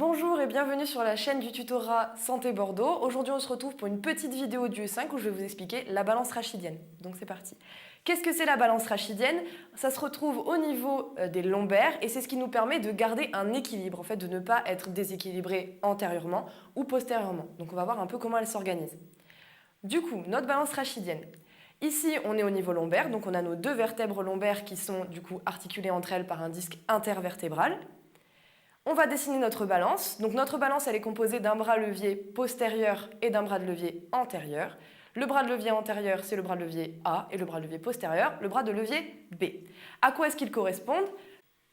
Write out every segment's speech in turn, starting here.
Bonjour et bienvenue sur la chaîne du tutorat Santé Bordeaux. Aujourd'hui on se retrouve pour une petite vidéo du E5 où je vais vous expliquer la balance rachidienne. Donc c'est parti. Qu'est-ce que c'est la balance rachidienne? Ça se retrouve au niveau des lombaires et c'est ce qui nous permet de garder un équilibre, en fait de ne pas être déséquilibré antérieurement ou postérieurement. Donc on va voir un peu comment elle s'organise. Du coup, notre balance rachidienne. Ici, on est au niveau lombaire, donc on a nos deux vertèbres lombaires qui sont du coup articulées entre elles par un disque intervertébral. On va dessiner notre balance. Donc notre balance, elle est composée d'un bras levier postérieur et d'un bras de levier antérieur. Le bras de levier antérieur, c'est le bras de levier A et le bras de levier postérieur, le bras de levier B. À quoi est-ce qu'ils correspondent?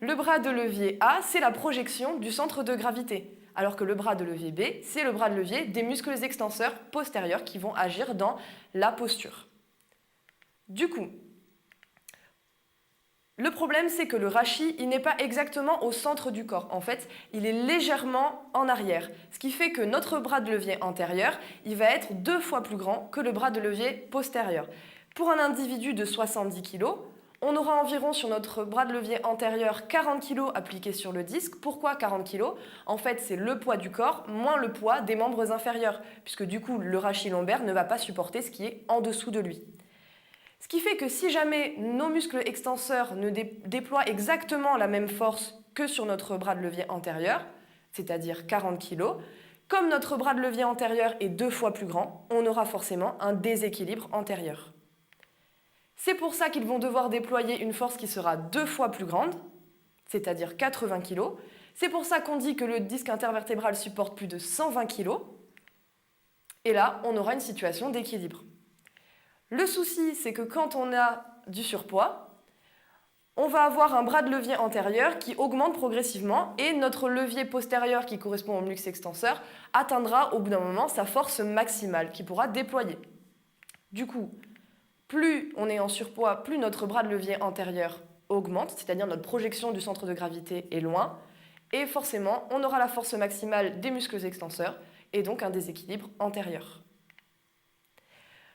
Le bras de levier A, c'est la projection du centre de gravité, alors que le bras de levier B, c'est le bras de levier des muscles extenseurs postérieurs qui vont agir dans la posture. Du coup, le problème, c'est que le rachis, il n'est pas exactement au centre du corps. En fait, il est légèrement en arrière. Ce qui fait que notre bras de levier antérieur, il va être 2 fois plus grand que le bras de levier postérieur. Pour un individu de 70 kg, on aura environ sur notre bras de levier antérieur 40 kg appliqués sur le disque. Pourquoi 40 kg? En fait, c'est le poids du corps moins le poids des membres inférieurs, puisque du coup, le rachis lombaire ne va pas supporter ce qui est en dessous de lui. Ce qui fait que si jamais nos muscles extenseurs ne déploient exactement la même force que sur notre bras de levier antérieur, c'est-à-dire 40 kg, comme notre bras de levier antérieur est 2 fois plus grand, on aura forcément un déséquilibre antérieur. C'est pour ça qu'ils vont devoir déployer une force qui sera 2 fois plus grande, c'est-à-dire 80 kg. C'est pour ça qu'on dit que le disque intervertébral supporte plus de 120 kg. Et là, on aura une situation d'équilibre. Le souci, c'est que quand on a du surpoids, on va avoir un bras de levier antérieur qui augmente progressivement et notre levier postérieur, qui correspond au muscle extenseur, atteindra au bout d'un moment sa force maximale qu'il pourra déployer. Du coup, plus on est en surpoids, plus notre bras de levier antérieur augmente, c'est-à-dire notre projection du centre de gravité est loin, et forcément, on aura la force maximale des muscles extenseurs et donc un déséquilibre antérieur.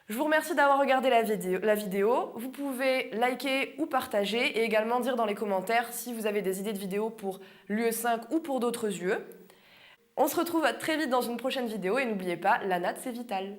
Je vous remercie d'avoir regardé la vidéo. Vous pouvez liker ou partager et également dire dans les commentaires si vous avez des idées de vidéos pour l'UE5 ou pour d'autres UE. On se retrouve très vite dans une prochaine vidéo et n'oubliez pas, la natte c'est vital.